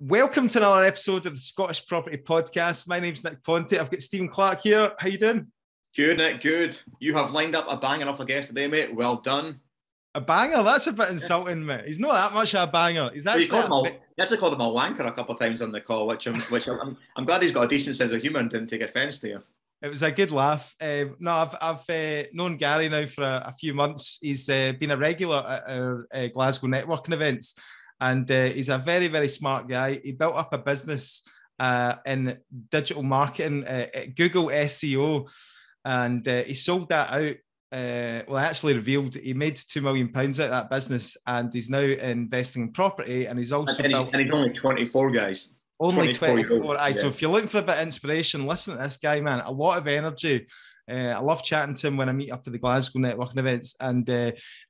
Welcome to another episode of the Scottish Property Podcast. My name's Nick Ponte. I've got Stephen Clark here. How you doing? Good, Nick, good. You have lined up a banger of a guest today, mate. Well done. A banger? That's a bit insulting, mate. He's not that much of a banger. He's actually you actually called him a wanker a couple of times on the call, which I'm glad he's got a decent sense of humour and didn't take offence to you. It was a good laugh. I've known Gary now for a few months. He's been a regular at our Glasgow networking events. And he's a very, very smart guy. He built up a business in digital marketing, Google SEO, and he sold that out. Actually revealed he made £2 million out of that business, and he's now investing in property. And he's also he's only 24, guys. Only 24. Aye, yeah. So if you're looking for a bit of inspiration, listen to this guy, man. A lot of energy. I love chatting to him when I meet up at the Glasgow networking events. And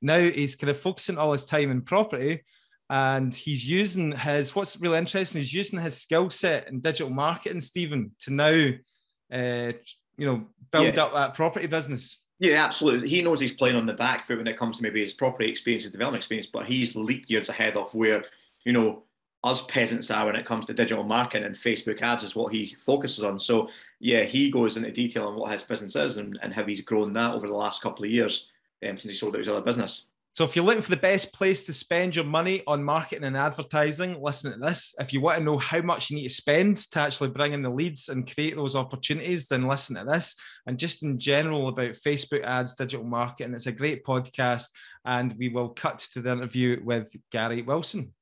now he's kind of focusing all his time in property. And he's using what's really interesting, he's using his skill set in digital marketing, Stephen, to now, build up that property business. Yeah, absolutely. He knows he's playing on the back foot when it comes to maybe his property experience, his development experience, but he's leap years ahead of where, us peasants are when it comes to digital marketing, and Facebook ads is what he focuses on. So, yeah, he goes into detail on what his business is and how he's grown that over the last couple of years since he sold out his other business. So if you're looking for the best place to spend your money on marketing and advertising, listen to this. If you want to know how much you need to spend to actually bring in the leads and create those opportunities, then listen to this. And just in general about Facebook ads, digital marketing, it's a great podcast. And we will cut to the interview with Gary Wilson.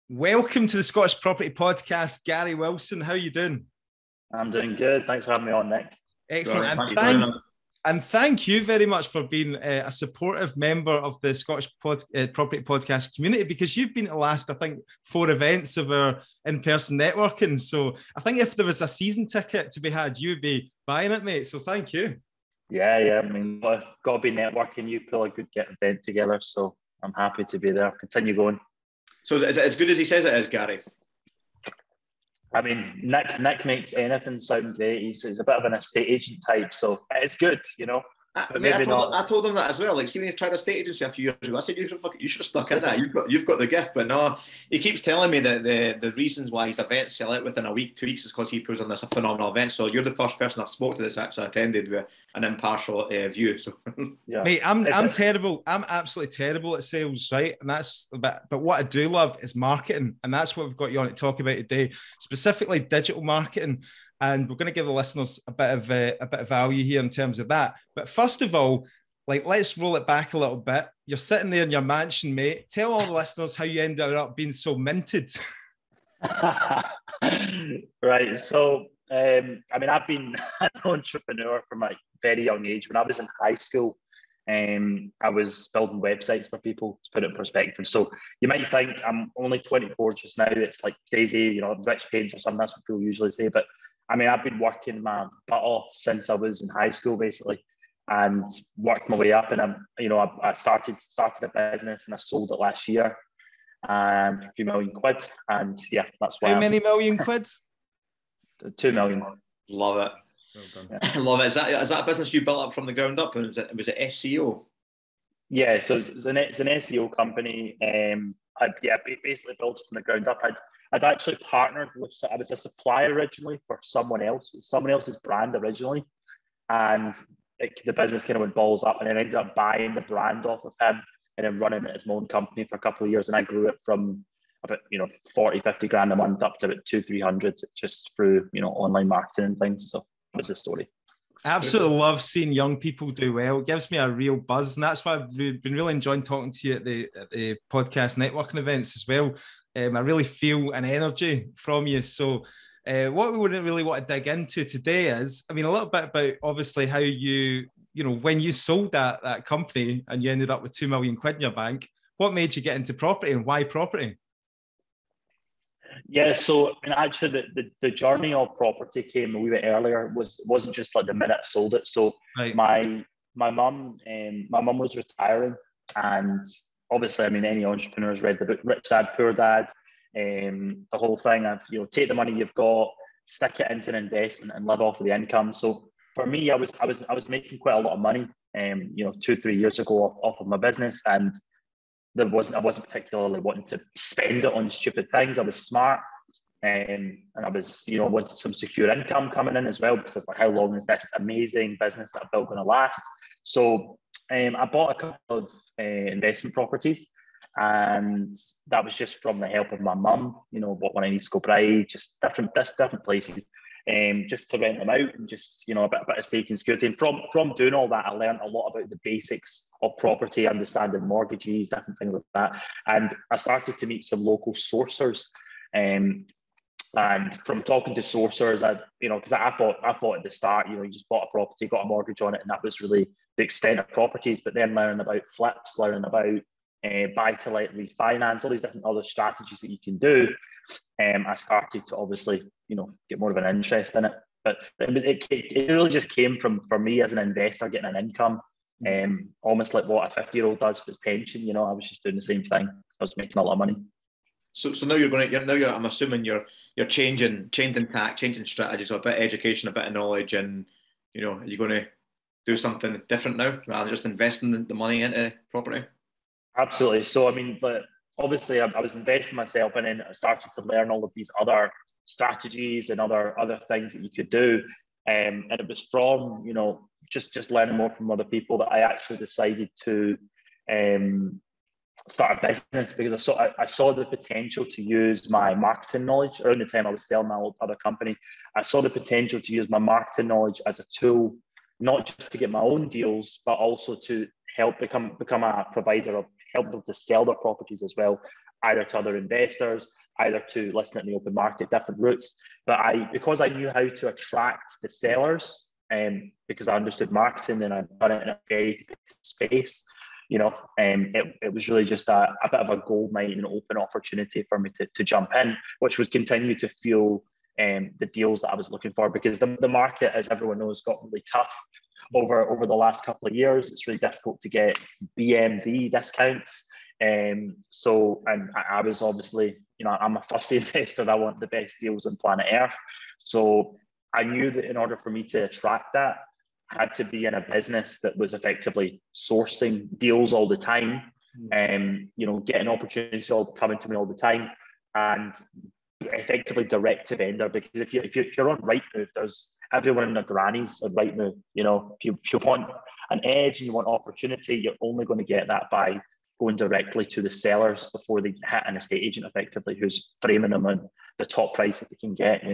Welcome to the Scottish Property Podcast, Gary Wilson. How are you doing? I'm doing good. Thanks for having me on, Nick. Excellent. And thank you very much for being a supportive member of the Scottish Property Podcast community, because you've been at the last, I think, 4 events of our in-person networking. So I think if there was a season ticket to be had, you would be buying it, mate. So thank you. Yeah. I mean, got to be networking. You pull a good event together. So I'm happy to be there. Continue going. So is it as good as he says it is, Gary? I mean, Nick makes anything sound great. He's a bit of an estate agent type, so it's good, But maybe I told him that as well. Like, see, when he's tried a estate agency a few years ago, I said, you should have stuck in that. You've got the gift. But no, he keeps telling me that the reasons why his events sell out within a week, 2 weeks, is because he puts on this phenomenal event. So you're the first person I've spoke to that's actually attended with an impartial view. So, yeah. Mate, I'm terrible. I'm absolutely terrible at sales, right? And but what I do love is marketing, and that's what we've got you on to talk about today, specifically digital marketing. And we're going to give the listeners a bit of value here in terms of that. But first of all, let's roll it back a little bit. You're sitting there in your mansion, mate. Tell all the listeners how you ended up being so minted. Right. So, I've been an entrepreneur from a very young age. When I was in high school, I was building websites for people, to put it in perspective. So you might think I'm only 24 just now. It's like crazy, rich parents or something. That's what people usually say. But I mean, I've been working my butt off since I was in high school, basically, and worked my way up. And I started a business, and I sold it last year, and a few million quid. And yeah, that's why. How many million quid? 2 million. Love it. Well done. Yeah. Love it. Is that a business you built up from the ground up? And was it SEO? Yeah, so it's an SEO company. I basically built it from the ground up. I'd actually partnered with, I was a supplier originally for someone else's brand originally. And the business kind of went balls up, and then I ended up buying the brand off of him and then running it as my own company for a couple of years. And I grew it from about, 40, 50 grand a month up to about 200-300 just through, online marketing and things. So that was the story. I absolutely love seeing young people do well. It gives me a real buzz, and that's why I've been really enjoying talking to you at the podcast networking events as well. I really feel an energy from you. So what we wouldn't really want to dig into today is, a little bit about obviously how you, when you sold that company and you ended up with 2 million quid in your bank, what made you get into property and why property? Yeah, so actually the journey of property came a wee bit earlier. Wasn't just like the minute I sold it. So right. My mum was retiring, and obviously, any entrepreneurs read the book Rich Dad Poor Dad, the whole thing of take the money you've got, stick it into an investment, and live off of the income. So for me, I was making quite a lot of money, 2-3 years ago off of my business, and I wasn't particularly wanting to spend it on stupid things. I was smart. and I was, wanted some secure income coming in as well, because it's like, how long is this amazing business that I built going to last? So I bought a couple of investment properties, and that was just from the help of my mum, bought one in East Kilbride, just different places, just to rent them out, and just, a bit of safety and security. And from doing all that, I learned a lot about the basics of property, understanding mortgages, different things like that. And I started to meet some local sourcers. And from talking to sourcers, because I thought at the start, you just bought a property, got a mortgage on it, and that was really the extent of properties. But then learning about flips, learning about buy to let, refinance, all these different other strategies that you can do, I started to obviously, get more of an interest in it. But it really just came from me as an investor getting an income, almost like what a 50-year-old does for his pension. I was just doing the same thing. I was making a lot of money. So now I'm assuming you're changing tack, changing strategies, so a bit of education, a bit of knowledge, and are you going to do something different now rather than just investing the money into property? Absolutely. So obviously I was investing myself, and then I started to learn all of these other strategies and other things that you could do, and it was from just learning more from other people that I actually decided to start a business, because I saw the potential to use my marketing knowledge. Around the time I was selling my other company, I saw the potential to use my marketing knowledge as a tool, not just to get my own deals, but also to help become a provider of help them to sell their properties as well, either to other investors, either to list it in the open market, different routes. But because I knew how to attract the sellers, because I understood marketing and I'd done it in a very competitive space, it was really just a bit of a gold mine and open opportunity for me to jump in, which would continue to fuel the deals that I was looking for, because the market, as everyone knows, got really tough over the last couple of years. It's really difficult to get BMV discounts. So I was obviously, I'm a fussy investor. I want the best deals on planet Earth. So I knew that in order for me to attract that, I had to be in a business that was effectively sourcing deals all the time, getting opportunities all coming to me all the time, and effectively direct to vendor. Because if you're on Rightmove, there's everyone in their grannies on Rightmove. If you want an edge and you want opportunity, you're only going to get that by going directly to the sellers before they hit an estate agent, effectively, who's framing them on the top price that they can get.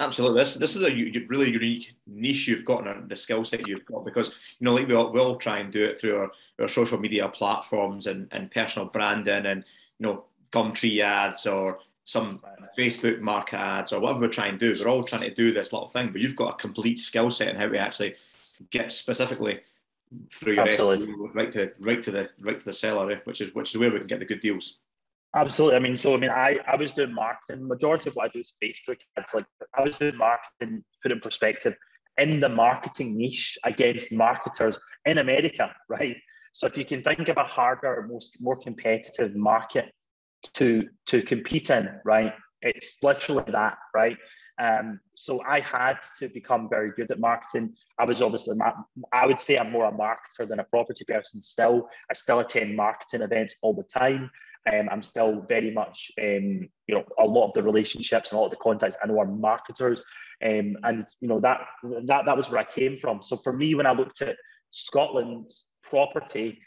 Absolutely. This is a really unique niche you've got, and the skill set you've got, because like we all try and do it through our social media platforms and personal branding, and Gumtree ads or some Facebook market ads or whatever we're trying to do. We're all trying to do this little thing, but you've got a complete skill set in how we actually get specifically through your SEO right to the seller, which is where we can get the good deals. Absolutely. I was doing marketing. Majority of what I do is Facebook ads. Like, I was doing marketing, put in perspective, in the marketing niche against marketers in America, right? So if you can think of a harder, more competitive market to compete in, right? It's literally that, right? So I had to become very good at marketing. I was obviously, I would say I'm more a marketer than a property person still. I still attend marketing events all the time. I'm still very much, a lot of the relationships and a lot of the contacts I know are marketers. And that was where I came from. So for me, when I looked at Scotland property,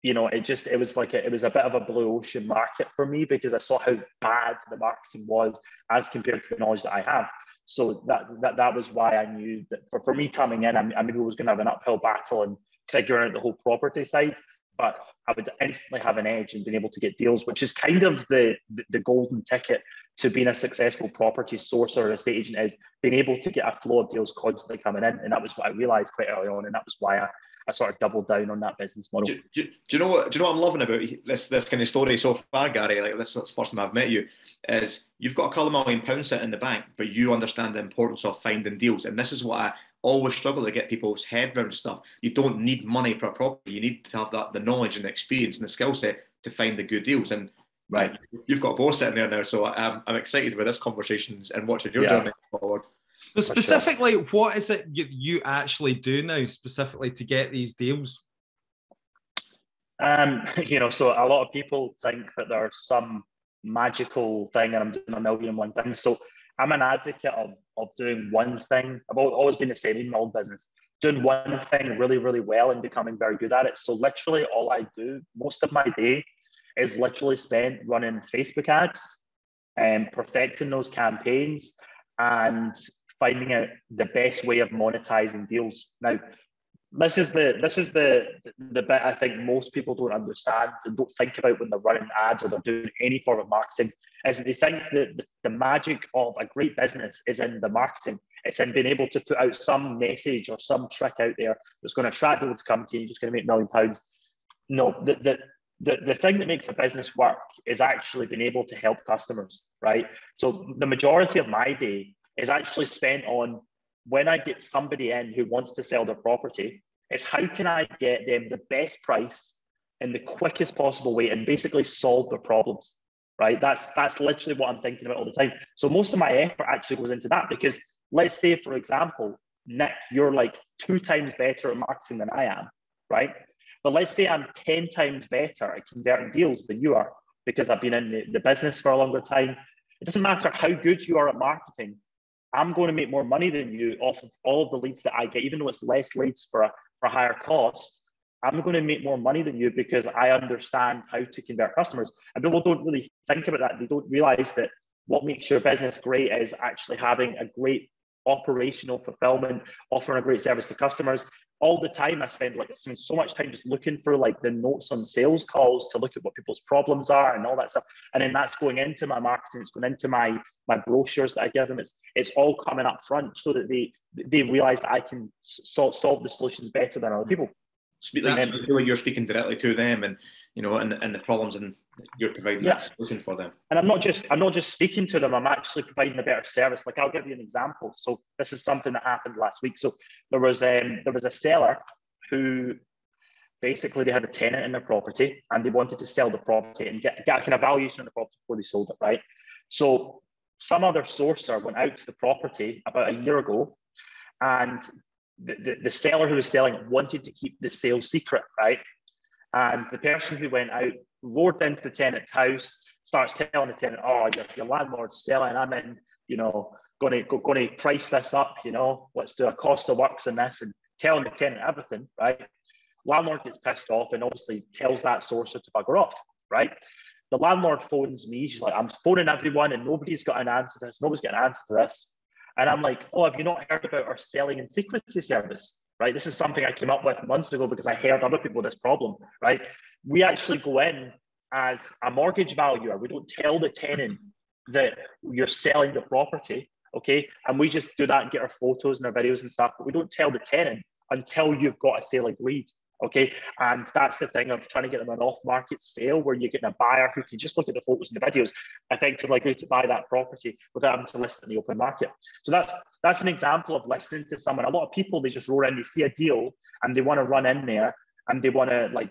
it was a bit of a blue ocean market for me, because I saw how bad the marketing was as compared to the knowledge that I have. So that was why I knew that for me coming in, I maybe was going to have an uphill battle and figuring out the whole property side, but I would instantly have an edge in being able to get deals, which is kind of the golden ticket to being a successful property sourcer or estate agent, is being able to get a flow of deals constantly coming in. And that was what I realized quite early on, and that was why I sort of doubled down on that business model. Do you know what I'm loving about this kind of story so far, Gary? Like, this is the first time I've met you, is you've got a couple of £1 million sitting in the bank, but you understand the importance of finding deals. And this is what I always struggle to get people's head around stuff. You don't need money per property. You need to have the knowledge and the experience and the skill set to find the good deals. And right, you've got both sitting there now. So I'm excited with this conversation and watching your journey forward. So specifically, what is it you actually do now specifically to get these deals? So a lot of people think that there are some magical thing and I'm doing a million and one things. So I'm an advocate of doing one thing. I've always been the same in my own business, doing one thing really, really well and becoming very good at it. So literally all I do most of my day is literally spent running Facebook ads and perfecting those campaigns and finding out the best way of monetizing deals. Now, this is the bit I think most people don't understand and don't think about when they're running ads or they're doing any form of marketing, is that they think that the magic of a great business is in the marketing. It's in being able to put out some message or some trick out there that's going to attract people to come to you. You're just going to make £1 million. No, the thing that makes a business work is actually being able to help customers, right? So the majority of my day is actually spent on, when I get somebody in who wants to sell their property, it's how can I get them the best price in the quickest possible way and basically solve their problems, right? That's literally what I'm thinking about all the time. So most of my effort actually goes into that, because let's say, for example, Nick, you're like 2 times better at marketing than I am, right? But let's say I'm 10 times better at converting deals than you are, because I've been in the business for a longer time. It doesn't matter how good you are at marketing. I'm going to make more money than you off of all of the leads that I get, even though it's less leads for a higher cost. I'm going to make more money than you because I understand how to convert customers. And people don't really think about that. They don't realize that what makes your business great is actually having a great operational fulfillment, offering a great service to customers. All the time I spend so much time just looking for like the notes on sales calls to look at what people's problems are and all that stuff. And then that's going into my marketing, it's going into my brochures that I give them. It's all coming up front so that they realize that I can solve the solutions better than other people. You're speaking directly to them, and and the problems, and you're providing that solution for them. And I'm not just speaking to them. I'm actually providing a better service. Like, I'll give you an example. So this is something that happened last week. So there was a seller who basically, they had a tenant in their property and they wanted to sell the property and get a kind of valuation on the property before they sold it, right? So some other sourcer went out to the property about a year ago, and the seller who was selling it wanted to keep the sale secret, right? And the person who went out roared into the tenant's house, starts telling the tenant, "Oh, your landlord's selling. I'm in, going to price this up. Let's do a cost of works and this," and telling the tenant everything, right? Landlord gets pissed off and obviously tells that sourcer to bugger off, right? The landlord phones me. She's like, "I'm phoning everyone and nobody's got an answer to this. Nobody's got an answer to this." And I'm like, "Oh, have you not heard about our selling in secrecy service?" Right? This is something I came up with months ago because I heard other people this problem, right? We actually go in as a mortgage valuer. We don't tell the tenant that you're selling the property, okay? And we just do that and get our photos and our videos and stuff, but we don't tell the tenant until you've got a sale agreed, okay? And that's the thing of trying to get them an off-market sale where you're getting a buyer who can just look at the photos and the videos, effectively agree to buy that property without having to list it in the open market. So that's an example of listening to someone. A lot of people, they just roll in, they see a deal and they want to run in there and they want to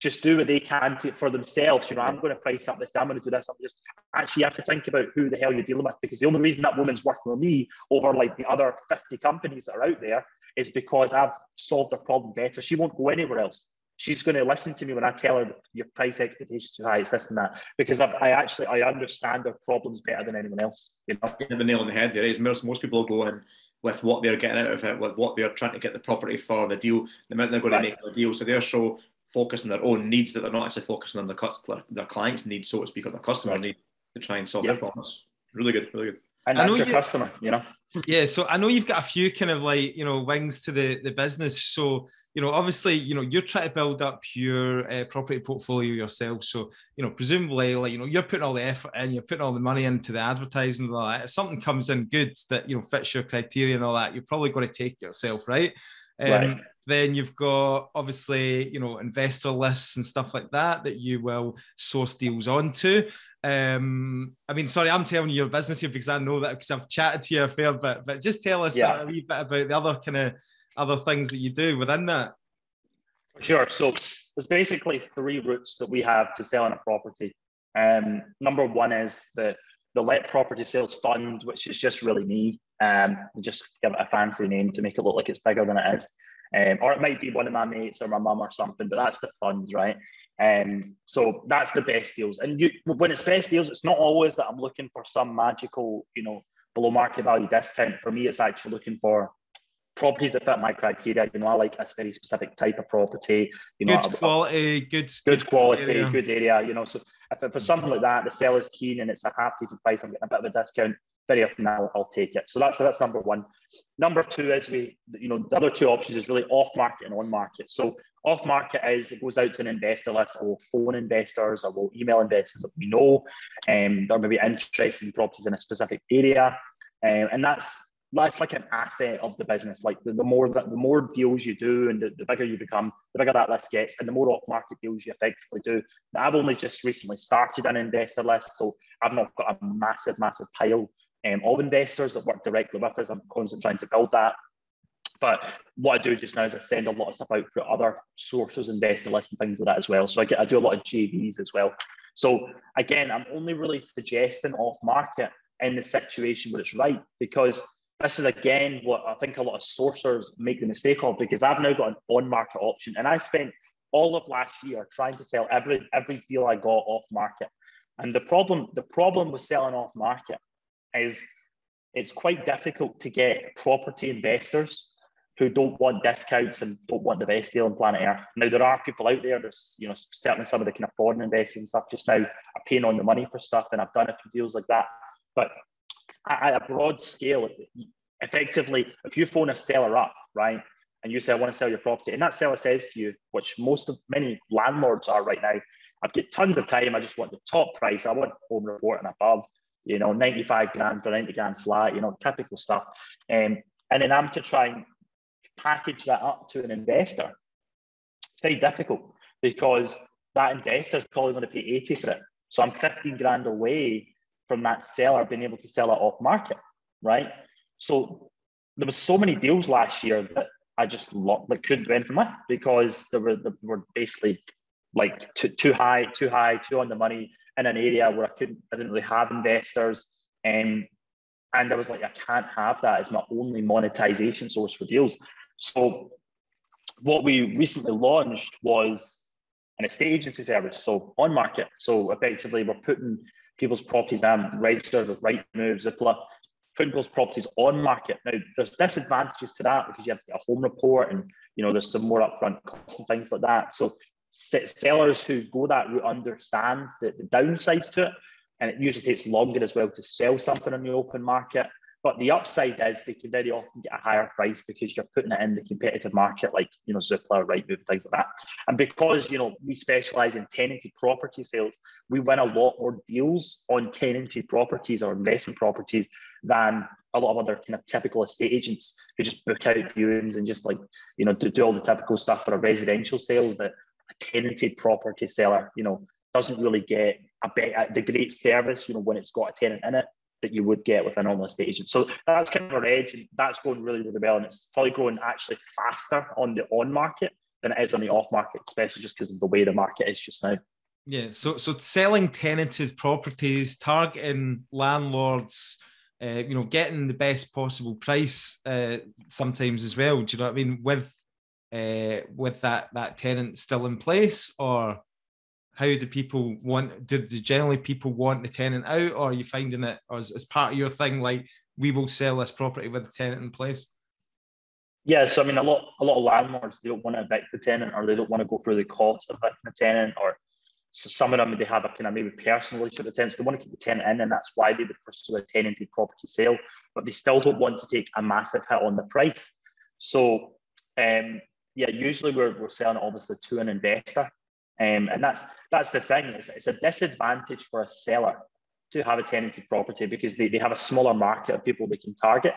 just do what they can for themselves. I'm going to price up this, I'm going to do this. Actually, you have to think about who the hell you're dealing with, because the only reason that woman's working with me over the other 50 companies that are out there is because I've solved her problem better. She won't go anywhere else. She's going to listen to me when I tell her your price expectations too high, it's this and that, because I understand their problems better than anyone else. You hit the nail on the head there. Most people go in with what they're getting out of it, with what they're trying to get the property for, the deal, the amount they're going to make the deal. So they're so focused on their own needs that they're not actually focusing on their client's needs, so to speak, or their customer need to try and solve their problems. Really good, really good. And that's your customer, Yeah, so I know you've got a few kind of wings to the business. So, obviously, you're trying to build up your property portfolio yourself. So, presumably, you're putting all the effort in, you're putting all the money into the advertising and all that. If something comes in good that, fits your criteria and all that, you're probably going to take it yourself, right? Right. Then you've got, obviously, investor lists and stuff like that you will source deals onto. Sorry, I'm telling you your business here because I know that because I've chatted to you a fair bit, but just tell us a wee bit about the other things that you do within that. Sure. So there's basically 3 routes that we have to selling a property. Number 1 is the Let Property Sales Fund, which is just really me. Just give it a fancy name to make it look like it's bigger than it is. Or it might be one of my mates or my mum or something, but that's the fund, right? So that's the best deals. And when it's best deals, it's not always that I'm looking for some magical, below market value discount. For me, it's actually looking for properties that fit my criteria. I like a very specific type of property. Good quality, good quality, area. good area. So if for something like that, the seller's keen and it's a half decent price, I'm getting a bit of a discount. Very often I'll take it. So that's number one. Number two is the other two options is really off market and on market. So off market is it goes out to an investor list, or we'll phone investors, or we'll email investors that we know, that may be interested in properties in a specific area, and that's like an asset of the business. Like the more deals you do, and the bigger you become, the bigger that list gets, and the more off-market deals you effectively do. Now, I've only just recently started an investor list, so I've not got a massive pile of investors that work directly with us. I'm constantly trying to build that. But what I do just now is I send a lot of stuff out through other sources, investor lists and things like that as well. So I do a lot of JVs as well. So again, I'm only really suggesting off-market in the situation where it's right, because this is, again, what I think a lot of sourcers make the mistake of, because I've now got an on-market option. And I spent all of last year trying to sell every deal I got off-market. And the problem with selling off-market is it's quite difficult to get property investors who don't want discounts and don't want the best deal on planet Earth. Now, there are people out there, there's certainly some of the can afford investors and stuff just now are paying on the money for stuff, and I've done a few deals like that. But at a broad scale, effectively, if you phone a seller up, right, and you say, I want to sell your property, and that seller says to you, which many landlords are right now, I've got tons of time, I just want the top price, I want home report and above, 95 grand for 90 grand flat, typical stuff. And then I'm to try and package that up to an investor. It's very difficult, because that investor is probably going to pay 80 for it. So I'm 15 grand away from that seller being able to sell it off market, right? So there was so many deals last year that I just couldn't do anything with, because they were basically like too high, too on the money, in an area where I didn't really have investors. And I was like, I can't have that as my only monetization source for deals. So what we recently launched was an estate agency service, so on market. So effectively, we're putting people's properties registered with Rightmove, Zoopla, putting those properties on market. Now, there's disadvantages to that, because you have to get a home report, and there's some more upfront costs and things like that. So sellers who go that route understand the downsides to it, and it usually takes longer as well to sell something on the open market. But the upside is they can very often get a higher price, because you're putting it in the competitive market, like Zoopla, Rightmove, things like that. And because we specialize in tenanted property sales, we win a lot more deals on tenanted properties or investment properties than a lot of other kind of typical estate agents who just book out viewings and just do all the typical stuff for a residential sale. That a tenanted property seller doesn't really get the great service when it's got a tenant in it that you would get with a normal estate agent. So that's kind of our edge, and that's going really, really well. And it's probably growing actually faster on the on market than it is on the off market, especially just because of the way the market is just now. Yeah. So selling tenanted properties, targeting landlords, getting the best possible price sometimes as well. Do you know what I mean? With that tenant still in place, or how do people want? Do generally people want the tenant out, or are you finding it as part of your thing? Like, we will sell this property with the tenant in place. Yeah, so I mean, a lot of landlords, they don't want to evict the tenant, or they don't want to go through the cost of evicting the tenant, or so some of them, they have a kind of maybe personal relationship with the tenants. They want to keep the tenant in, and that's why they would pursue a tenanted property sale, but they still don't want to take a massive hit on the price. So usually we're selling it obviously to an investor. And that's the thing. It's a disadvantage for a seller to have a tenanted property, because they have a smaller market of people they can target.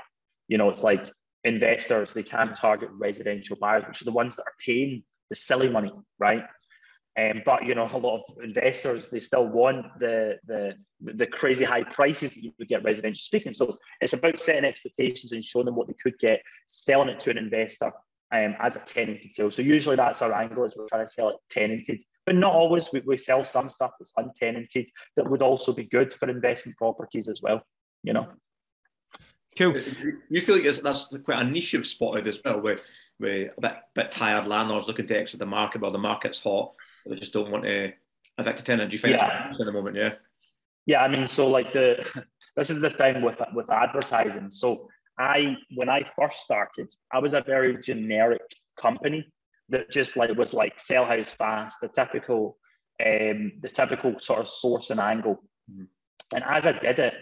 It's like investors, they can target residential buyers, which are the ones that are paying the silly money, right? But a lot of investors, they still want the crazy high prices that you would get residential speaking. So it's about setting expectations and showing them what they could get, selling it to an investor as a tenanted sale. So usually that's our angle, is we're trying to sell it tenanted, but not always. We sell some stuff that's untenanted that would also be good for investment properties as well. Cool. You feel like that's quite a niche you've spotted as well, where a bit tired landlords looking to exit the market, but the market's hot, but they just don't want to evict a tenant. Do you find it's at the moment? Yeah. Yeah, I mean, so like this is the thing with advertising. So when I first started, I was a very generic company that just was like sell house fast, the typical sort of source and angle. Mm-hmm. And as I did it,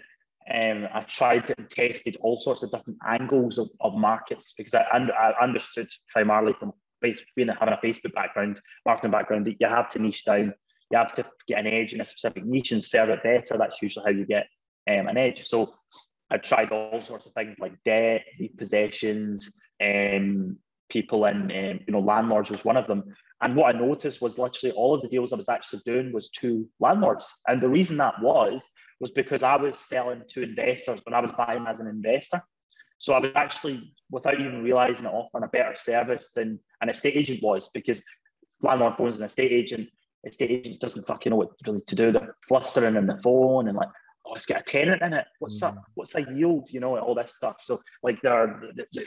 I tried and tested all sorts of different angles of markets, because I understood primarily from having a Facebook background, marketing background, that you have to niche down. You have to get an edge in a specific niche and serve it better. That's usually how you get an edge. So I tried all sorts of things like debt, repossessions, people in, landlords was one of them. And what I noticed was literally all of the deals I was actually doing was to landlords. And the reason that was because I was selling to investors when I was buying as an investor. So I was actually, without even realizing it, offering a better service than an estate agent was, because landlord phones an estate agent doesn't fucking know what really to do. They're flustering on the phone and like, oh, let's get a tenant in it. What's a yield? All this stuff. So like they're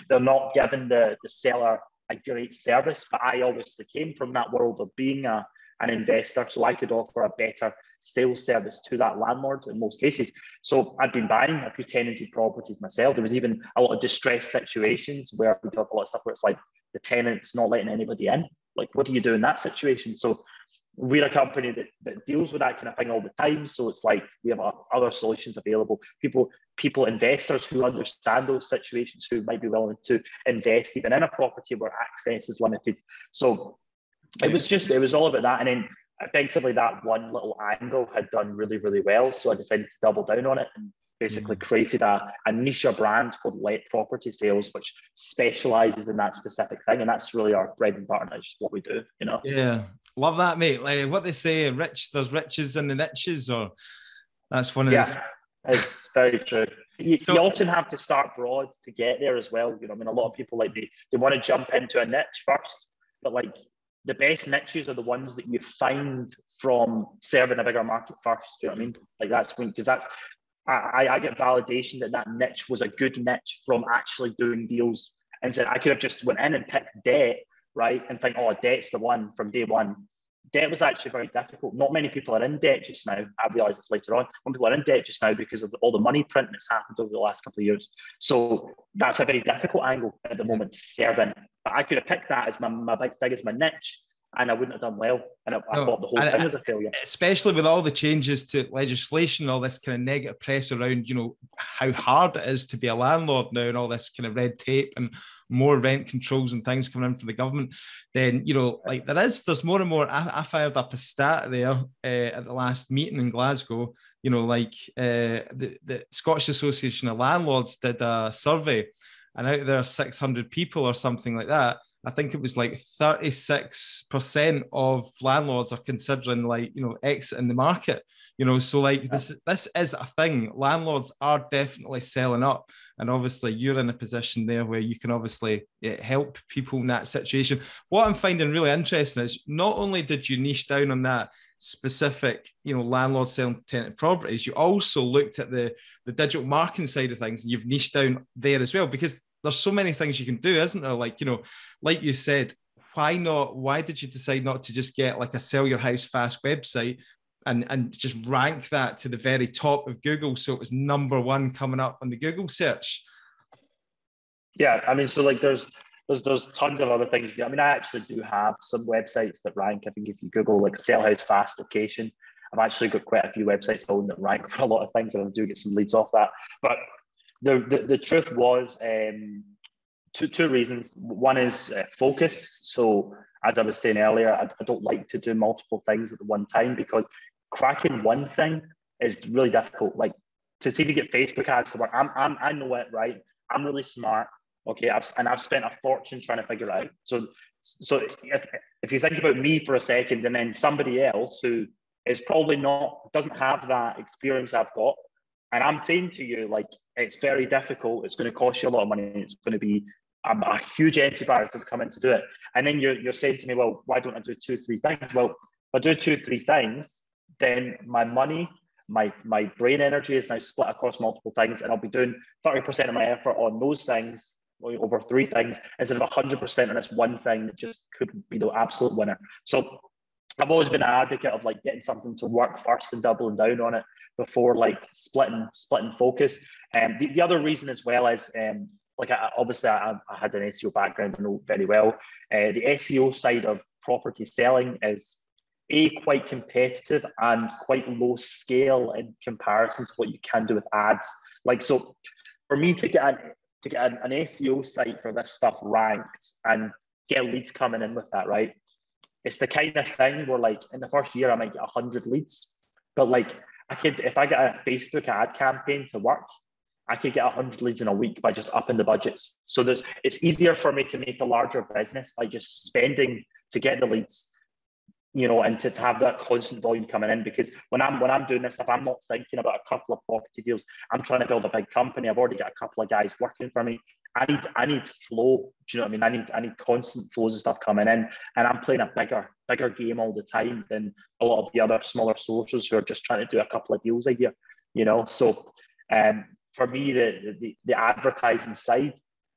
not giving the seller a great service. But I obviously came from that world of being an investor, so I could offer a better sales service to that landlord in most cases. So I'd been buying a few tenanted properties myself. There was even a lot of distressed situations where we have a lot of stuff where it's like the tenant's not letting anybody in. Like, what do you do in that situation? So we're a company that deals with that kind of thing all the time. So it's like we have other solutions available. People, investors who understand those situations, who might be willing to invest even in a property where access is limited. So it was all about that. And then effectively that one little angle had done really, really well. So I decided to double down on it and basically created a niche brand called Let Property Sales, which specializes in that specific thing. And that's really our bread and butter. That's what we do, Yeah. Love that, mate. Like what they say, there's riches in the niches, or that's one of it's very true. You often have to start broad to get there as well. A lot of people they want to jump into a niche first, but like the best niches are the ones that you find from serving a bigger market first. Do you know what I mean? Like I get validation that niche was a good niche from actually doing deals. And so I could have just went in and picked debt, right? And think, oh, debt's the one from day one. Debt was actually very difficult. Not many people are in debt just now. I realised this later on. Some people are in debt just now because of all the money printing that's happened over the last couple of years. So that's a very difficult angle at the moment to serve in. But I could have picked that as my big thing, as my niche, and I wouldn't have done well. And I thought the whole thing was a failure. Especially with all the changes to legislation, all this kind of negative press around, how hard it is to be a landlord now, and all this kind of red tape and more rent controls and things coming in from the government. Then, like there's more and more. I fired up a stat there at the last meeting in Glasgow. The Scottish Association of Landlords did a survey, and out of there 600 people or something like that, I think it was like 36% of landlords are considering exiting the market. So this is a thing. Landlords are definitely selling up, and obviously you're in a position there where you can obviously help people in that situation. What I'm finding really interesting is not only did you niche down on that specific, landlord selling tenanted properties, you also looked at the digital marketing side of things, and you've niched down there as well, because there's so many things you can do, isn't there? Like you said, why not? Why did you decide not to just get like a sell your house fast website and just rank that to the very top of Google, so it was number one coming up on the Google search? Yeah, I mean, so like there's tons of other things. I mean, I actually do have some websites that rank. I think if you Google like sell house fast location, I've actually got quite a few websites that rank for a lot of things, and I do get some leads off that. But the truth was two reasons. One is focus. So as I was saying earlier, I don't like to do multiple things at the one time, because cracking one thing is really difficult. Like to get Facebook ads to work, I know it, right? I'm really smart. Okay, I've spent a fortune trying to figure it out. So if you think about me for a second, and then somebody else who is probably doesn't have that experience I've got, and I'm saying to you, like, it's very difficult. It's going to cost you a lot of money. It's going to be a huge enterprise that's come in to do it. And then you're saying to me, well, why don't I do 2-3 things? Well, if I do 2-3 things, then my money, my brain energy is now split across multiple things, and I'll be doing 30% of my effort on those things over 3 things instead of 100% on this one thing that just could be the absolute winner. So I've always been an advocate of like getting something to work first and doubling down on it before like splitting focus. And the other reason as well is like obviously I had an SEO background, I know very well. The SEO side of property selling is quite competitive and quite low scale in comparison to what you can do with ads. Like, so for me to get an SEO site for this stuff ranked and get leads coming in with that, right? It's the kind of thing where like in the first year I might get 100 leads, but like if I get a Facebook ad campaign to work, I could get 100 leads in a week by just upping the budgets. So it's easier for me to make a larger business by just spending to get the leads, you know, and to have that constant volume coming in. Because when I'm doing this stuff, I'm not thinking about a couple of property deals. I'm trying to build a big company. I've already got a couple of guys working for me. I need flow. Do you know what I mean? I need constant flows of stuff coming in, and I'm playing a bigger game all the time than a lot of the other smaller sources who are just trying to do a couple of deals a year. You know, so for me, the advertising side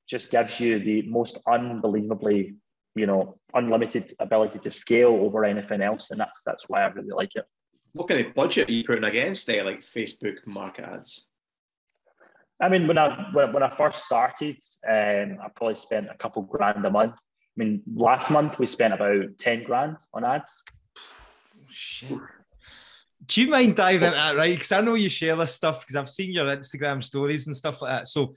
just gives you the most unbelievably, you know, unlimited ability to scale over anything else, and that's why I really like it. What kind of budget are you putting against there, like Facebook market ads? I mean, when I first started, I probably spent a couple grand a month. I mean, last month we spent about 10 grand on ads. Shit. Do you mind diving into that, right? Because I know you share this stuff because I've seen your Instagram stories and stuff like that. So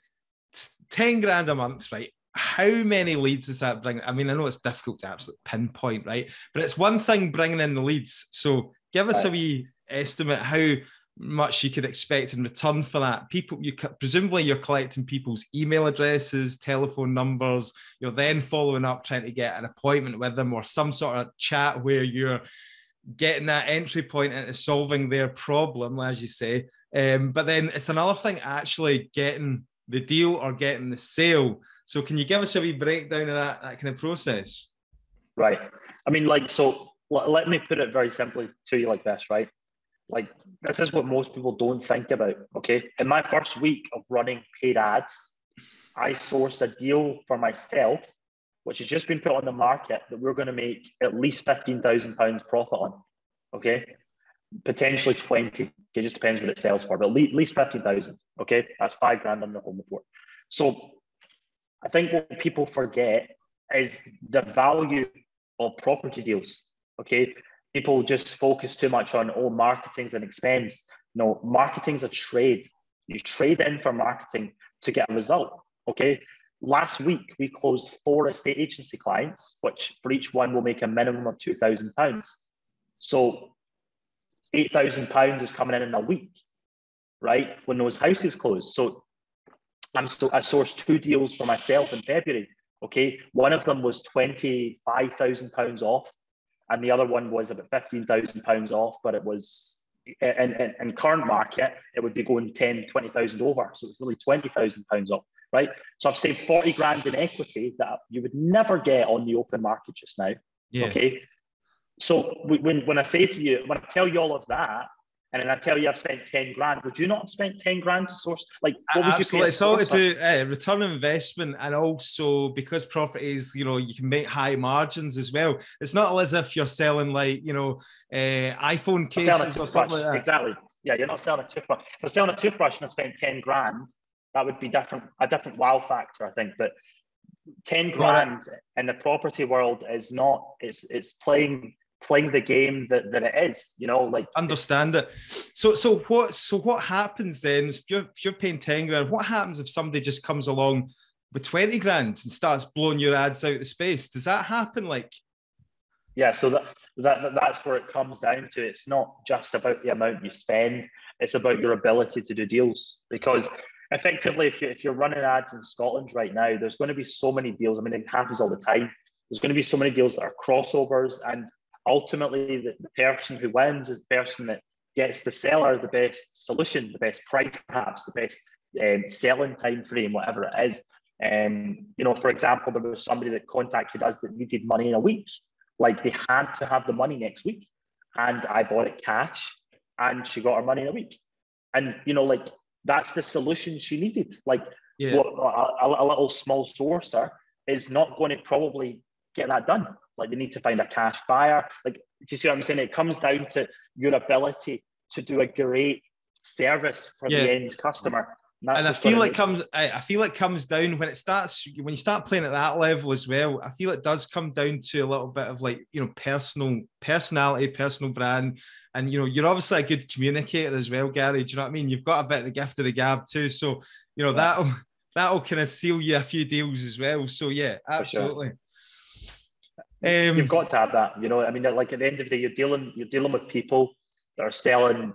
10 grand a month, right? How many leads does that bring? I mean, I know it's difficult to absolutely pinpoint, right? But it's one thing bringing in the leads. So give us a wee estimate how much you could expect in return for that. People, presumably you're collecting people's email addresses, telephone numbers. You're then following up, trying to get an appointment with them or some sort of chat where you're getting that entry point into solving their problem, as you say. But then it's another thing actually getting the deal or getting the sale. So can you give us a wee breakdown of that kind of process? Right. I mean, like, so let me put it very simply to you like this, right? Like, this is what most people don't think about, okay? In my first week of running paid ads, I sourced a deal for myself, which has just been put on the market, that we're going to make at least £15,000 profit on, okay? Potentially 20, it just depends what it sells for, but at least 15,000, okay? That's 5 grand on the home report. So I think what people forget is the value of property deals, okay? People just focus too much on, oh, marketing's an expense. No, marketing's a trade. You trade in for marketing to get a result, okay? Last week, we closed 4 estate agency clients, which for each one will make a minimum of £2,000. So £8,000 is coming in a week, right? When those houses close. So I sourced 2 deals for myself in February, okay? One of them was £25,000 off, and the other one was about £15,000 off, but it was, in current market, it would be going 10, 20,000 over. So it's really £20,000 off, right? So I've saved 40 grand in equity that you would never get on the open market just now, okay? So when I say to you, when I tell you all of that, and then I tell you I've spent 10 grand, would you not have spent 10 grand to source? Like, what would you pay? It's all to do return on investment, and also because properties, you know, you can make high margins as well. It's not as if you're selling like, you know, iPhone cases or something like that. Exactly. Yeah, you're not selling a toothbrush. If I'm selling a toothbrush and I spent 10 grand, that would be a different wow factor, I think. But 10 grand in the property world is not. It's playing the game that it is, you know, like, understand it. So what happens then if you're paying 10 grand? What happens if somebody just comes along with 20 grand and starts blowing your ads out of space? Does that happen? Like, yeah, so that's where it comes down to. It's not just about the amount you spend, it's about your ability to do deals. Because effectively, if you're running ads in Scotland right now, there's going to be so many deals. I mean, it happens all the time. There's going to be so many deals that are crossovers, and ultimately, the person who wins is the person that gets the seller the best solution, the best price, perhaps the best selling time frame, whatever it is. You know, for example, there was somebody that contacted us that needed money in a week. Like, they had to have the money next week, and I bought it cash. and she got her money in a week. And, you know, like, that's the solution she needed. Like, what a little small sourcer is not going to probably get that done. Like, they need to find a cash buyer. Like, do you see what I'm saying? It comes down to your ability to do a great service for the end customer. And I feel it comes down when you start playing at that level as well. I feel it does come down to a little bit of, like, you know, personality, personal brand. And, you know, you're obviously a good communicator as well, Gary. Do you know what I mean? You've got a bit of the gift of the gab too. So, you know, that'll kind of seal you a few deals as well. So yeah, absolutely. Sure. You've got to have that. You know, I mean, like, at the end of the day, you're dealing with people that are selling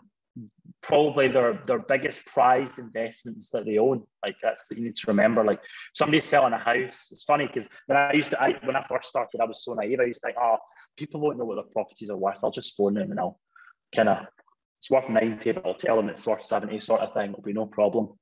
probably their biggest prized investments that they own. Like, that's, you need to remember. Like, somebody's selling a house. It's funny because when I first started, I was so naive. I used to think, oh, people won't know what their properties are worth. I'll just phone them and I'll it's worth 90, but I'll tell them it's worth 70, sort of thing. It'll be no problem.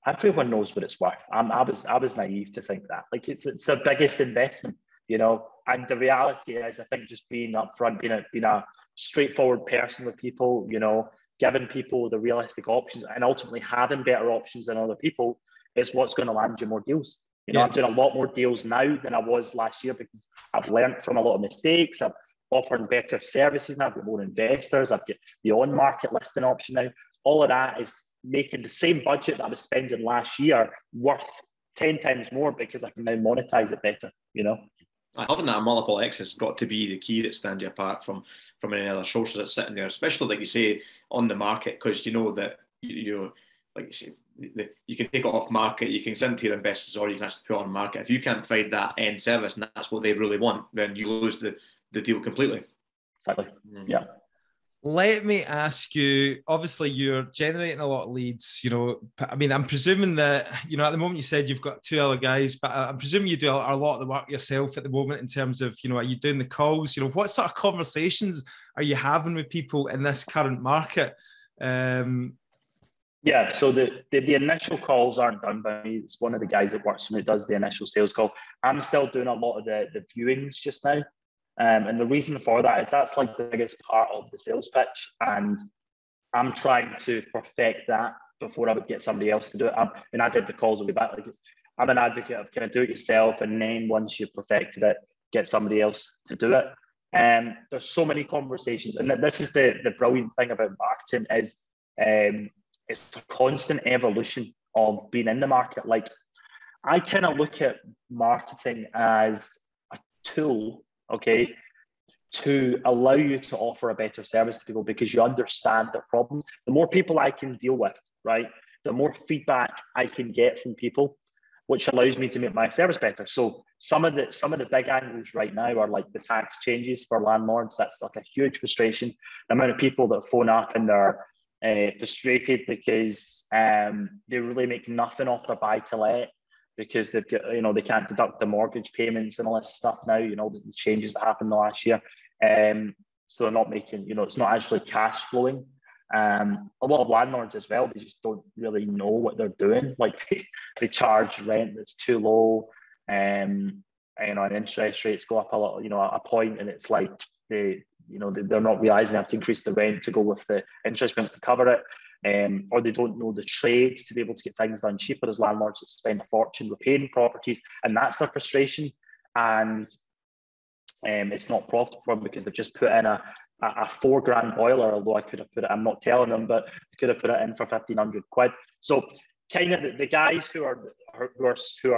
Everyone knows what it's worth. I was naive to think that. Like, it's the biggest investment, you know. And the reality is, I think, just being upfront, being a straightforward person with people, you know, giving people the realistic options and ultimately having better options than other people is what's going to land you more deals. You know, I'm doing a lot more deals now than I was last year because I've learned from a lot of mistakes. I'm offering better services now. I've got more investors. I've got the on-market listing option now. All of that is making the same budget that I was spending last year worth 10 times more because I can now monetize it better, you know. Having that multiple X has got to be the key that stands you apart from any other sources that's sitting there, especially, like you say, on the market, because you know that you like you say, you can take it off market, you can send to your investors, or you can actually put it on market. If you can't find that end service and that's what they really want, then you lose the deal completely. Exactly. Yeah. Let me ask you, obviously you're generating a lot of leads, you know, I mean, I'm presuming that, you know, at the moment you said you've got 2 other guys, but I'm presuming you do a lot of the work yourself at the moment in terms of, you know, are you doing the calls? You know, what sort of conversations are you having with people in this current market? Yeah, so the initial calls aren't done by me. It's one of the guys that works for me that does the initial sales call. I'm still doing a lot of the viewings just now. And the reason for that is that's like the biggest part of the sales pitch. And I'm trying to perfect that before I would get somebody else to do it. I did the calls a way back. Like, I'm an advocate of kind of do it yourself. And then once you've perfected it, get somebody else to do it. There's so many conversations. And this is the brilliant thing about marketing is it's a constant evolution of being in the market. Like, I kind of look at marketing as a tool, okay, to allow you to offer a better service to people because you understand their problems. The more people I can deal with, right, the more feedback I can get from people, which allows me to make my service better. So some of the big angles right now are like the tax changes for landlords. That's like a huge frustration. The amount of people that phone up and they're frustrated because they really make nothing off their buy to let because they've got, you know, they can't deduct the mortgage payments and all this stuff now, you know, the changes that happened last year. So they're not making, you know, it's not actually cash flowing. A lot of landlords as well, they just don't really know what they're doing. Like they charge rent that's too low, and interest rates go up a lot, you know, at a point, and it's like they're not realizing they have to increase the rent to go with the interest rate to cover it. Or they don't know the trades to be able to get things done cheaper as landlords that spend a fortune repairing properties, and that's their frustration. And it's not profitable because they've just put in a $4,000 boiler, although I could have put it, I'm not telling them, but I could have put it in for 1,500 quid. So kind of the guys who are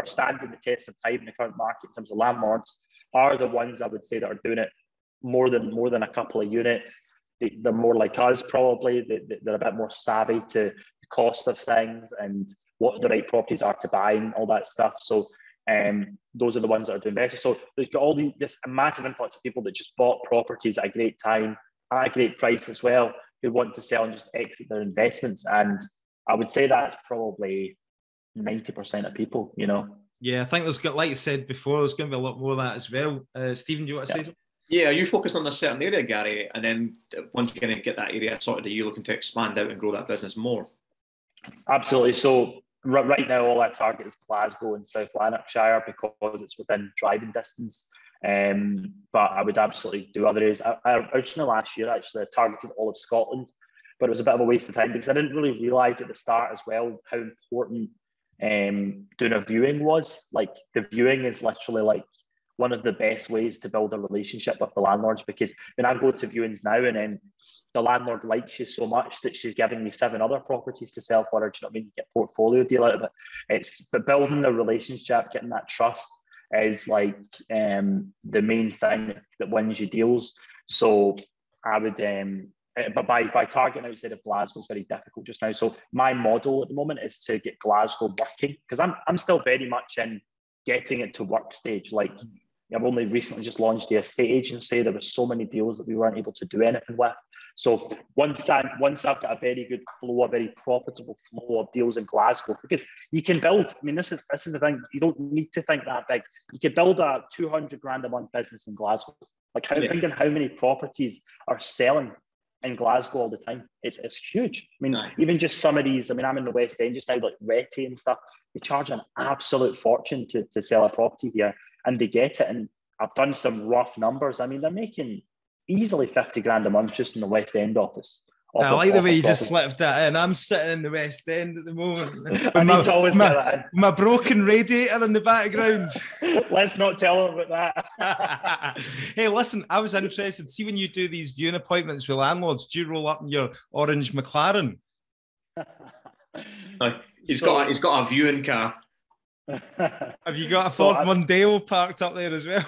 standing the test of time in the current market in terms of landlords are the ones I would say that are doing it more than a couple of units. They're more like us probably. They're a bit more savvy to the cost of things and what the right properties are to buy and all that stuff. So those are the ones that are doing better. So there's got this massive influx of people that just bought properties at a great time, at a great price as well, who want to sell and just exit their investments. And I would say that's probably 90% of people, you know. Yeah, I think like you said before, there's going to be a lot more of that as well. Stephen, do you want to say something? Yeah, are you focused on a certain area, Gary? And then once you kind of get that area sorted, are you looking to expand out and grow that business more? Absolutely. So right now, all I target is Glasgow and South Lanarkshire because it's within driving distance. But I would absolutely do other areas. I originally last year, actually, I targeted all of Scotland, but it was a bit of a waste of time because I didn't really realise at the start as well how important doing a viewing was. Like the viewing is literally like one of the best ways to build a relationship with the landlords, because when I go to viewings now and then the landlord likes you so much that she's giving me 7 other properties to sell for her. Do you know what I mean? You get a portfolio deal out of it. It's the building the relationship, getting that trust is like the main thing that wins you deals. So I would, but by targeting outside of Glasgow is very difficult just now. So my model at the moment is to get Glasgow working, because I'm still very much in getting it to work stage. Like I've only recently just launched the estate agency. There were so many deals that we weren't able to do anything with. So once I've got a very good flow, a very profitable flow of deals in Glasgow, because you can build, I mean, this is the thing, you don't need to think that big. You can build a 200 grand a month business in Glasgow. Like thinking how many properties are selling in Glasgow all the time. It's huge. I mean, even just some of these, I mean, I'm in the West End just now, like Retty and stuff, they charge an absolute fortune to sell a property here, and they get it. And I've done some rough numbers. I mean, they're making easily 50 grand a month just in the West End office. I like the way you just slipped that in. I'm sitting in the West End at the moment with my broken radiator in the background. Let's not tell them about that. Hey, listen, I was interested. See, when you do these viewing appointments with landlords, do you roll up in your orange McLaren? He's got a viewing car. Have you got a Ford Mondeo parked up there as well?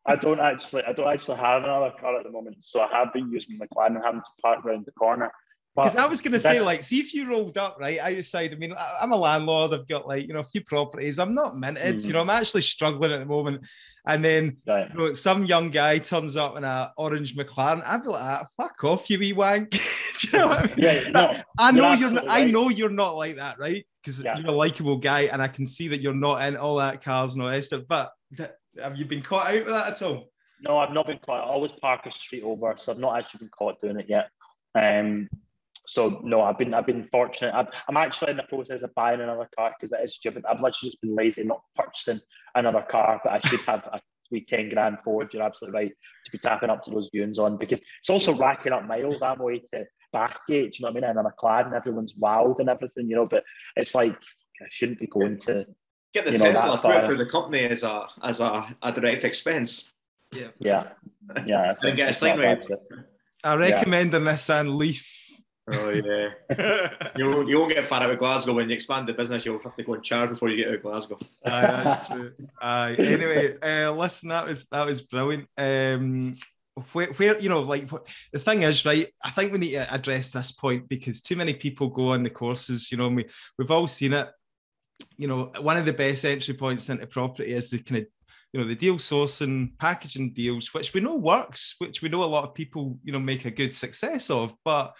I don't actually have another car at the moment, so I have been using the McLaren and having to park around the corner. Because I was going to say, like, see if you rolled up right outside. I mean, I'm a landlord. I've got like, a few properties. I'm not minted. I'm actually struggling at the moment. And then some young guy turns up in an orange McLaren. I'd be like, fuck off, you wee wank. Do you know what I mean? Yeah, no, I know you're not like that, right? Because you're a likable guy, and I can see that you're not in all that cars and all that stuff. But have you been caught out with that at all? No, I've not been caught. I always park a street over, so I've not actually been caught doing it yet. So no, I've been fortunate. I'm actually in the process of buying another car because it is stupid. I've literally just been lazy not purchasing another car, but I should have a wee 10 grand Ford. You're absolutely right to be tapping up to those viewings on, because it's also racking up miles. I'm away to Bathgate, you know what I mean? And I'm a McLaren, everyone's wild and everything, but it's like I shouldn't be going to get the Tesla put through the company as a direct expense. Yeah. And get a sign rate. I recommend a Nissan Leaf. Oh yeah. You won't get far out of Glasgow. When you expand the business, you'll have to go and charge before you get out of Glasgow. Aye, that's true. Aye. Anyway, listen, that was brilliant. Where the thing is, right, I think we need to address this point, because too many people go on the courses, we've all seen it. One of the best entry points into property is the kind of the deal sourcing, packaging deals, which we know works, which we know a lot of people make a good success of, but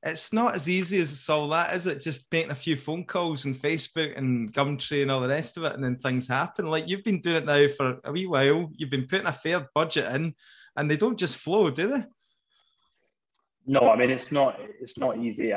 it's not as easy as all that, is it? Just making a few phone calls on Facebook and Gumtree and all the rest of it, and then things happen. Like, you've been doing it now for a wee while. You've been putting a fair budget in, and they don't just flow, do they? No, I mean, it's not easy.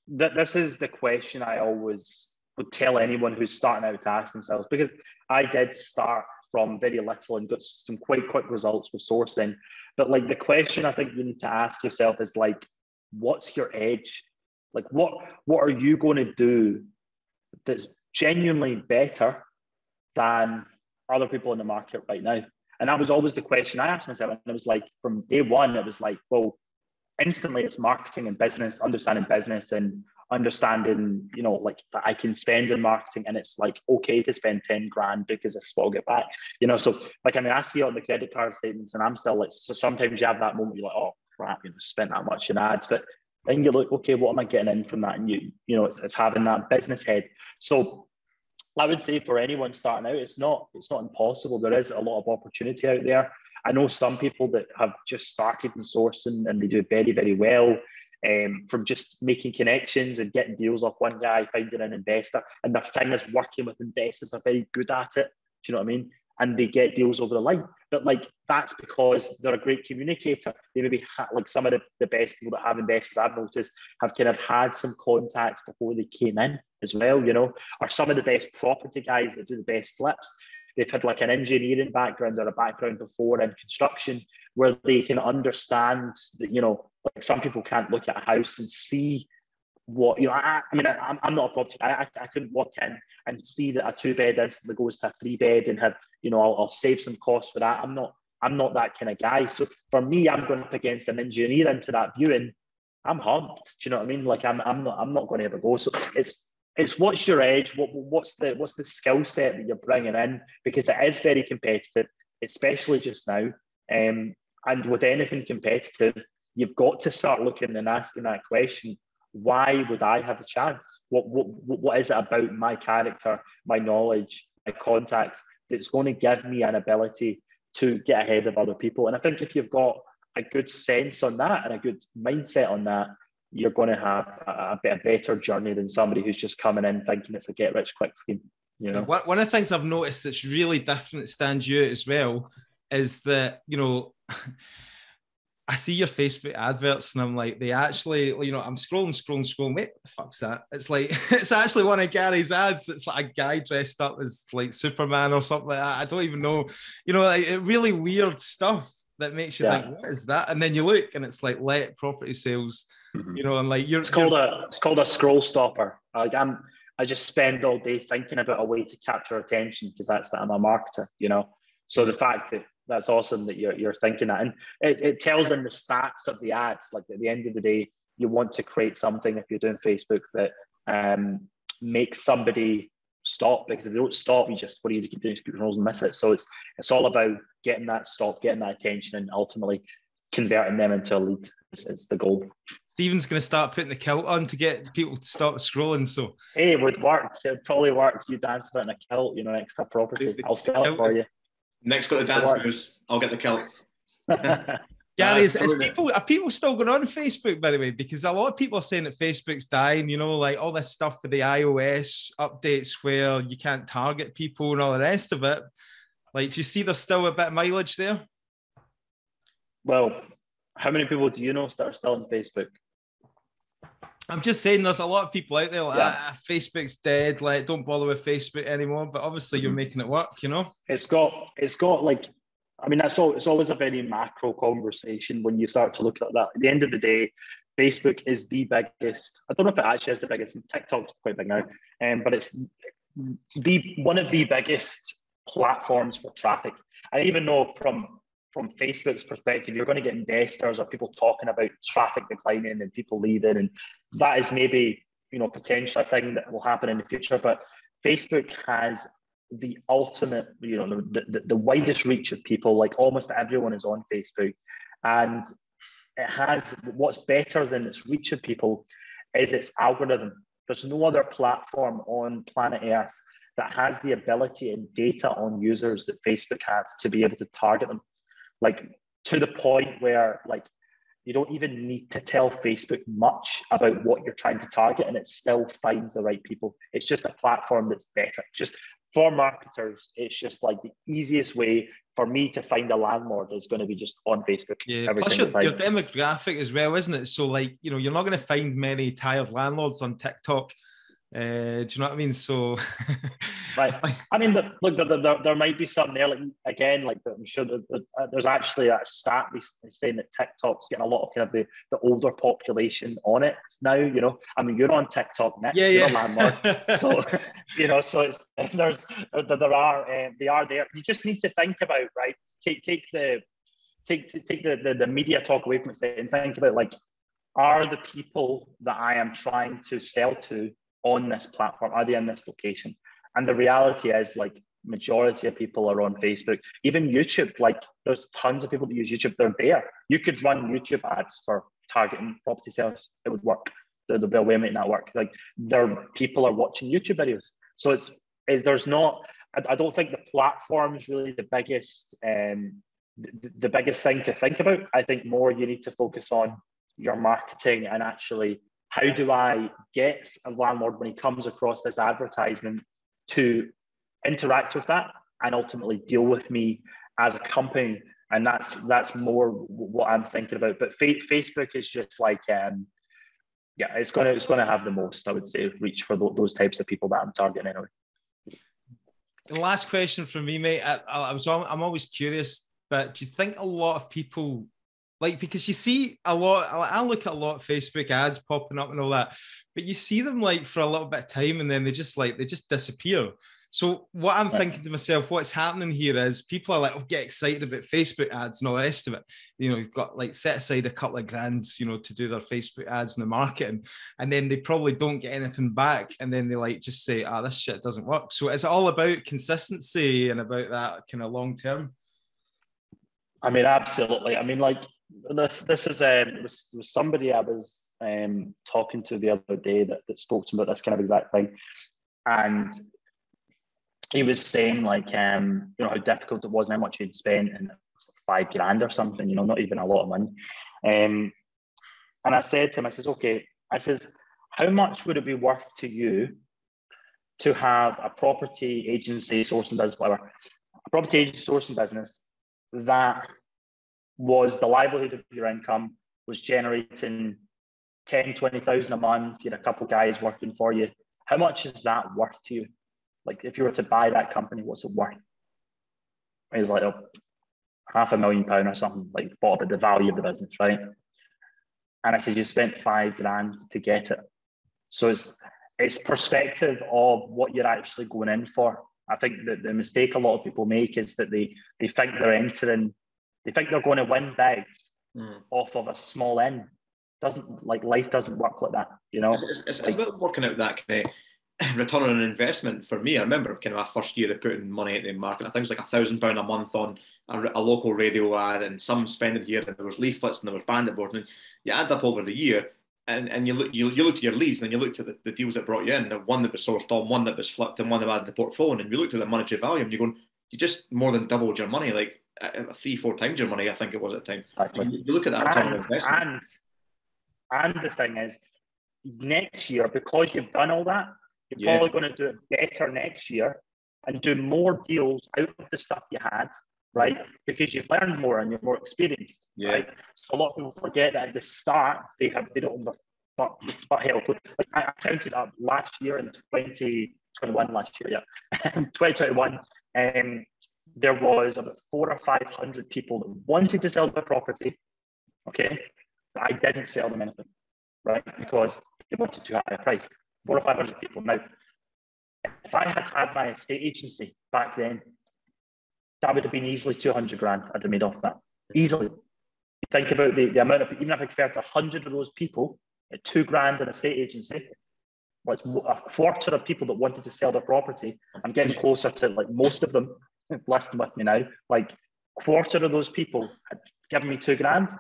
This is the question I always would tell anyone who's starting out to ask themselves, because I did start from very little and got some quite quick results with sourcing. But like, the question I think you need to ask yourself is like, what's your edge? Like, what are you going to do that's genuinely better than other people in the market right now? And that was always the question I asked myself. And it was like, from day one, it was like, well, instantly it's marketing and business, understanding business and understanding, like, that I can spend in marketing, and it's like okay to spend 10 grand because it's what I'll get back, so like, I mean, I see it on the credit card statements, and I'm still like, so sometimes you have that moment, you're like, oh crap, spent that much in ads, but then you look, okay, what am I getting in from that? And it's having that business head. So I would say for anyone starting out, it's not impossible. There is a lot of opportunity out there. I know some people that have just started in sourcing and they do very, very well, from just making connections and getting deals off one guy, finding an investor, and their thing is working with investors, are very good at it. Do you know what I mean? And they get deals over the line. But like, that's because they're a great communicator. They maybe like some of the best people that have investors I've noticed have kind of had some contacts before they came in as well, or some of the best property guys that do the best flips. they've had like an engineering background or a background before in construction, where they can understand that, you know, like some people can't look at a house and see what, you know, I mean, I'm not a property. I couldn't walk in and see that a 2-bed instantly goes to a 3-bed and have, you know, I'll save some costs for that. I'm not that kind of guy. So for me, I'm going up against an engineer into that viewing. I'm humped. Do you know what I mean? Like I'm not going to ever go. So it's what's your edge? What's the skill set that you're bringing in? Because it is very competitive, especially just now. And with anything competitive, you've got to start looking and asking that question: why would I have a chance? What is it about my character, my knowledge, my contacts that's going to give me an ability to get ahead of other people? And I think if you've got a good sense on that and a good mindset on that, you're going to have a better journey than somebody who's just coming in thinking it's a get-rich-quick scheme. You know, one of the things I've noticed that's really different, that stands you out as well, is that, you know, I see your Facebook adverts and I'm like, they actually, you know, I'm scrolling. Wait, what the fuck's that? It's like, it's actually one of Gary's ads. It's like a guy dressed up as like Superman or something like that. I don't even know, you know, like really weird stuff that makes you think, what is that? And then you look and it's like let property sales, you know, and like it's called a scroll stopper. Like I just spend all day thinking about a way to capture attention, because I'm a marketer, you know. So the fact that that's awesome that you're thinking that, and it tells in the stats of the ads. Like at the end of the day, you want to create something, if you're doing Facebook, that makes somebody stop, because if they don't stop, what do you keep doing? Keep rolls and miss it. So it's all about getting that stop, getting that attention, and ultimately converting them into a lead. It's the goal. Stephen's going to start putting the kilt on to get people to stop scrolling. So hey, it would work. It'd probably work. You dance about in a kilt, you know, next to property. I'll sell it for you. Next got the dance moves. I'll get the kilt. Gary, are people still going on Facebook, by the way? Because a lot of people are saying that Facebook's dying, you know, like all this stuff with the iOS updates where you can't target people and all the rest of it. Like, do you see there's still a bit of mileage there? Well, how many people do you know that are still on Facebook? I'm just saying there's a lot of people out there like, Facebook's dead, like don't bother with Facebook anymore. But obviously you're making it work, you know? It's got like, I mean, it's always a very macro conversation when you start to look at that. At the end of the day, Facebook is the biggest. I don't know if it actually is the biggest. TikTok's quite big now, but it's one of the biggest platforms for traffic. I even know from Facebook's perspective, you're going to get investors or people talking about traffic declining and people leaving, and that is maybe, you know, potentially a thing that will happen in the future. But Facebook has the ultimate, you know, the widest reach of people. Like almost everyone is on Facebook, and it has, what's better than its reach of people is its algorithm. There's no other platform on planet Earth that has the ability and data on users that Facebook has to be able to target them. Like to the point where like you don't even need to tell Facebook much about what you're trying to target, and it still finds the right people. It's just a platform that's better. Just for marketers, it's just like the easiest way for me to find a landlord is going to be just on Facebook. Yeah, plus your demographic as well, isn't it? So like, you know, you're not going to find many tired landlords on TikTok. Do you know what I mean? So, right. I mean, look, there might be some there. Like again, like I'm sure there's actually a stat saying that TikTok's getting a lot of kind of the older population on it now. You know, I mean, you're on TikTok, Nick. You're a landlord, so you know, so it's they are there. You just need to think about, right? Take the media talk away from it and think about, like, are the people that I am trying to sell to on this platform, are they in this location? And the reality is, like, majority of people are on Facebook. Even YouTube, like there's tons of people that use YouTube. They're there. You could run YouTube ads for targeting property sales. It would work. There'll be a way of making that work. Like people are watching YouTube videos. So there's not, I don't think the platform is really the biggest thing to think about. I think more you need to focus on your marketing and actually, how do I get a landlord when he comes across this advertisement to interact with that and ultimately deal with me as a company? And that's more what I'm thinking about. But Facebook is just like, it's going to have the most, I would say, reach for those types of people that I'm targeting anyway. last question from me, mate. I'm always curious, but do you think a lot of people, like, because you see a lot, I look at a lot of Facebook ads popping up and all that, but you see them like for a little bit of time and then they just disappear. So what I'm thinking to myself, what's happening here is people are like, oh, get excited about Facebook ads and all the rest of it. You know, you've got like set aside a couple of grand, you know, to do their Facebook ads and the marketing. And then they probably don't get anything back. And then they like just say, this shit doesn't work. So it's all about consistency and about that kind of long term. I mean, absolutely. I mean, like this is was somebody I was talking to the other day that spoke to me about this kind of exact thing. And he was saying like, you know, how difficult it was and how much he'd spent, and it was like $5,000 or something, you know, not even a lot of money. And I said to him, I says, okay, I says, how much would it be worth to you to have a property agency sourcing business, whatever, a property agency sourcing business that was the livelihood of your income, was generating 10, 20,000 a month, you had a couple guys working for you. How much is that worth to you? Like, if you were to buy that company, what's it worth? It was like £500,000 or something, like thought about the value of the business, right? And I said, you spent $5,000 to get it. So it's perspective of what you're actually going in for. I think that the mistake a lot of people make is that they think they're entering, they think they're going to win big off of a small in. Life doesn't work like that, you know? It's about working out that kind of return on investment for me. I remember kind of my first year of putting money into the market. I think it was like £1,000 a month on a local radio ad, and some spending here, and there was leaflets and there was bandit boards, and you add up over the year, and you looked at your leads, and you looked at the deals that brought you in, the one that was sourced on, one that was flipped, and one that had the portfolio, and you looked at the monetary value, and you're going, you just more than doubled your money, like 3-4 times your money, I think it was at times. Exactly. You look at that return on investment. And the thing is, next year, because you've done all that, you're probably going to do it better next year and do more deals out of the stuff you had, right? Because you've learned more and you're more experienced, right? So a lot of people forget that at the start, they don't have but help. Like I counted up last year in 2021, 2021, there was about 400 or 500 people that wanted to sell their property, okay? But I didn't sell them anything, right? Because they wanted too high a price. 400 or 500 people. Now, if I had had my estate agency back then, that would have been easily 200 grand I'd have made off that. Easily. You think about the amount of, even if I convert 100 of those people at 2 grand in estate agency, well, it's a quarter of people that wanted to sell their property. I'm getting closer to like most of them, listen with me now, like quarter of those people had given me 2 grand.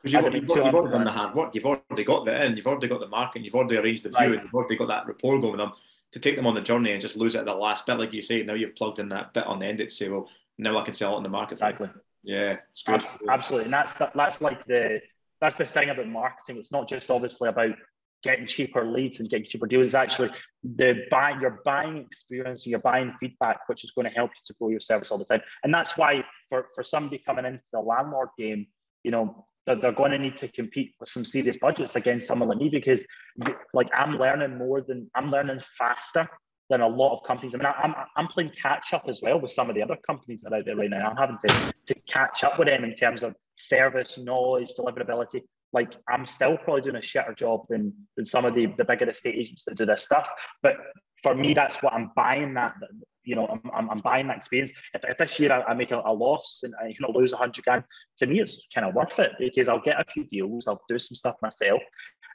Because you've already done the hard work, you've already got the in, you've already got the market, you've already arranged the view, and you've already got that rapport going with them to take them on the journey and just lose it at the last bit, like you say. Now you've plugged in that bit on the end to say, well, now I can sell it in the market. Exactly. Yeah, it's good. Absolutely, and that's the thing about marketing. It's not just obviously about getting cheaper leads and getting cheaper deals. It's actually your buying experience, your buying feedback, which is going to help you to grow your service all the time. And that's why for somebody coming into the landlord game, you know, they're going to need to compete with some serious budgets against someone like me, because like I'm learning faster than a lot of companies. I mean, I'm playing catch up as well with some of the other companies that are out there right now. I'm having to catch up with them in terms of service, knowledge, deliverability. Like I'm still probably doing a shitter job than some of the bigger estate agents that do this stuff. But for me, that's what I'm buying. That, you know, I'm buying that experience. If this year I make a loss and I lose 100 grand, to me it's kind of worth it, because I'll get a few deals, I'll do some stuff myself,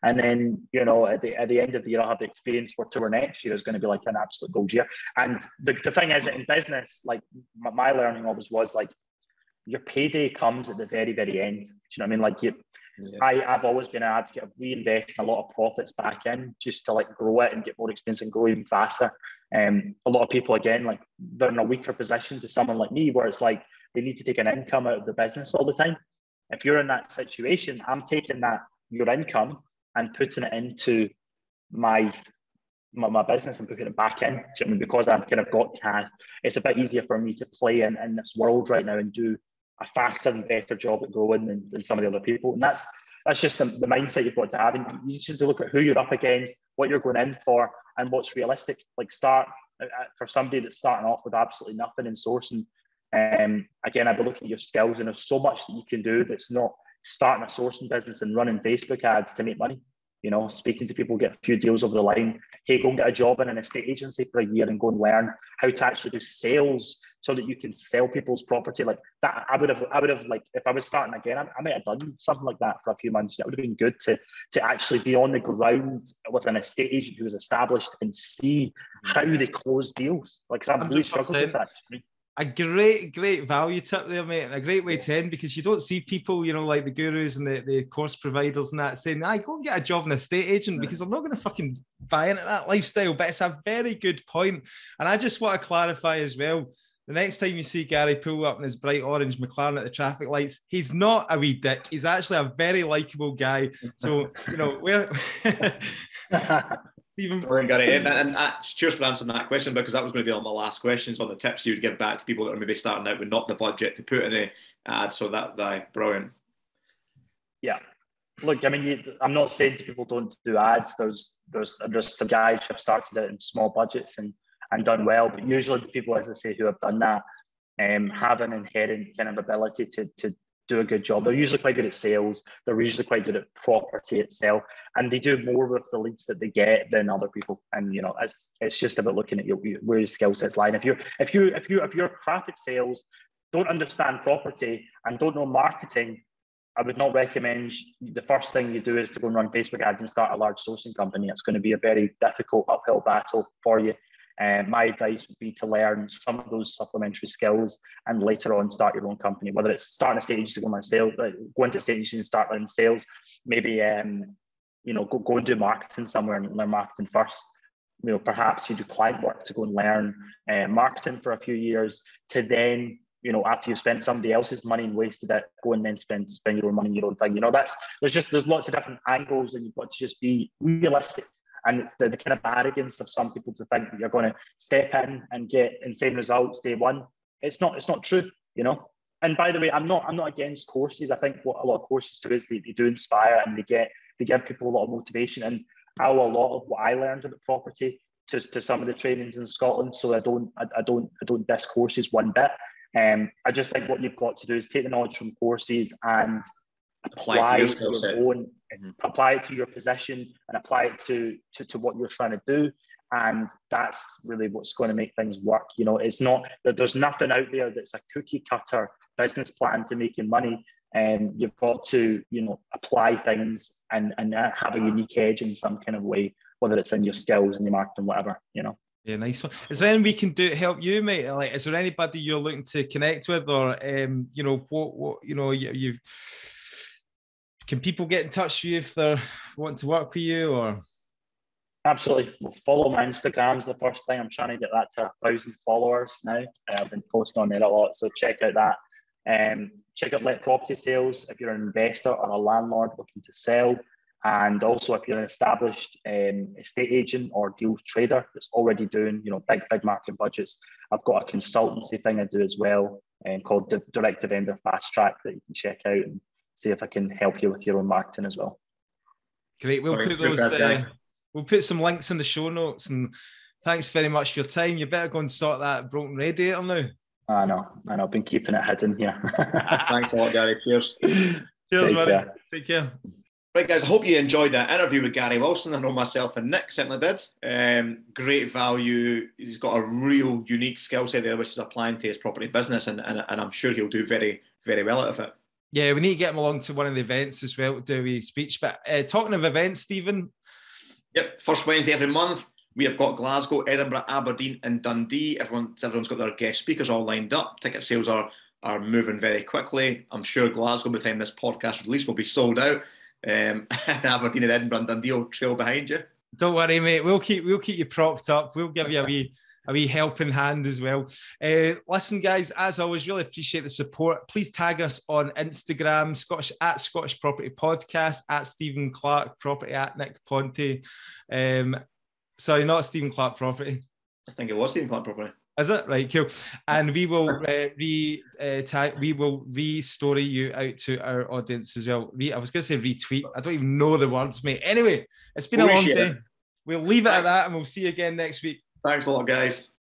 and then at the end of the year I'll have the experience where next year is going to be like an absolute gold year. And the thing is that in business, like my learning always was like your payday comes at the very, very end. Do you know what I mean? Like I've always been an advocate of reinvesting a lot of profits back in just to like grow it and get more experience and grow even faster. A lot of people, again, like they're in a weaker position to someone like me, where it's like they need to take an income out of the business all the time. If you're in that situation, I'm taking your income and putting it into my business and putting it back in. So, I mean, because I've kind of got cash, it's a bit easier for me to play in this world right now and do a faster and better job at growing than some of the other people. And that's just the mindset you've got to have. And you just have to look at who you're up against, what you're going in for, and what's realistic. Like start for somebody that's starting off with absolutely nothing in sourcing. Again, I'd be looking at your skills, and there's so much that you can do that's not starting a sourcing business and running Facebook ads to make money. You know, speaking to people, get a few deals over the line. Hey, go and get a job in an estate agency for a year and go and learn how to actually do sales so that you can sell people's property. Like that, I would have like, if I was starting again, I might have done something like that for a few months. It would have been good to actually be on the ground with an estate agent who is established and see how they close deals. Like, I've really struggled with that. A great value tip there, mate, and a great way to end, because you don't see people, you know, like the gurus and the course providers and that saying, go and get a job in a estate agent, because I'm not going to fucking buy into that lifestyle. But it's a very good point. And I just want to clarify as well, the next time you see Gary pull up in his bright orange McLaren at the traffic lights, he's not a wee dick. He's actually a very likable guy. So, you know, we're... And cheers for answering that question, because that was going to be on my last questions on the tips you would give back to people that are maybe starting out with not the budget to put in the ad. So that brilliant. Yeah, look, I mean, I'm not saying to people don't do ads. There's some guys who have started out in small budgets and done well, but usually the people, as I say, who have done that have an inherent kind of ability to do a good job. They're usually quite good at sales. They're usually quite good at property itself, and they do more with the leads that they get than other people. And you know, it's just about looking at where your skill sets lie. And if you're crap at sales, don't understand property, and don't know marketing, I would not recommend the first thing you do is to go and run Facebook ads and start a large sourcing company. It's going to be a very difficult uphill battle for you. My advice would be to learn some of those supplementary skills and later on start your own company, whether it's starting a estate agency, go into estate agency and start learning sales, maybe go and do marketing somewhere and learn marketing first. You know, perhaps you do client work to go and learn marketing for a few years, to then, you know, after you've spent somebody else's money and wasted it, go and then spend your own money, your own thing. You know, there's lots of different angles, and you've got to just be realistic. And it's the kind of arrogance of some people to think that you're going to step in and get insane results day one. It's not true, you know. And by the way, I'm not against courses. I think what a lot of courses do is they do inspire, and they give people a lot of motivation. And I owe a lot of what I learned about property to some of the trainings in Scotland. So I don't diss courses one bit. I just think what you've got to do is take the knowledge from courses and apply it to your own, apply it to your position, and apply it to what you're trying to do. And that's really what's going to make things work. You know, it's not that there's nothing out there that's a cookie cutter business plan to making money. And you've got to, you know, apply things and have a unique edge in some kind of way, whether it's in your skills and your marketing, whatever, you know. Yeah, nice one. Is there anything we can do to help you, mate? Like, is there anybody you're looking to connect with, or you know, what you know, you can people get in touch with you if they're wanting to work with you? Or absolutely, well, follow my Instagram's the first thing. I'm trying to get that to 1,000 followers now. I've been posting on there a lot, so check out that. Check out Let Property Sales if you're an investor or a landlord looking to sell. And also, if you're an established estate agent or deals trader that's already doing, you know, big market budgets, I've got a consultancy thing I do as well, called Direct to Vendor Fast Track, that you can check out and see if I can help you with your own marketing as well. Great. We'll put those. We'll put some links in the show notes. And thanks very much for your time. You better go and sort that broken radiator now. I know. I've been keeping it hidden here. Thanks a lot, Gary. Cheers. Cheers, buddy. Take care. Right, guys, I hope you enjoyed that interview with Gary Wilson. I know myself and Nick certainly did. Great value. He's got a real unique skill set there, which is applying to his property business, and I'm sure he'll do very, very well out of it. Yeah, we need to get him along to one of the events as well to do a speech. But talking of events, Stephen. Yep, first Wednesday every month. We have got Glasgow, Edinburgh, Aberdeen and Dundee. Everyone's got their guest speakers all lined up. Ticket sales are moving very quickly. I'm sure Glasgow, by the time this podcast release, will be sold out. Aberdeen and Edinburgh and Dundee will trail behind you. Don't worry, mate. We'll keep you propped up. We'll give you a wee helping hand as well. Listen, guys, as always, really appreciate the support. Please tag us on Instagram, Scottish Property Podcast, at Stephen Clark Property, at Nick Ponte. Sorry, not Stephen Clark Property. I think it was Stephen Clark Property. Is it? Right, cool. And we will re-story you out to our audience as well. I was going to say retweet. I don't even know the words, mate. Anyway, it's been a long day. We'll leave it at that, and we'll see you again next week. Thanks a lot, guys.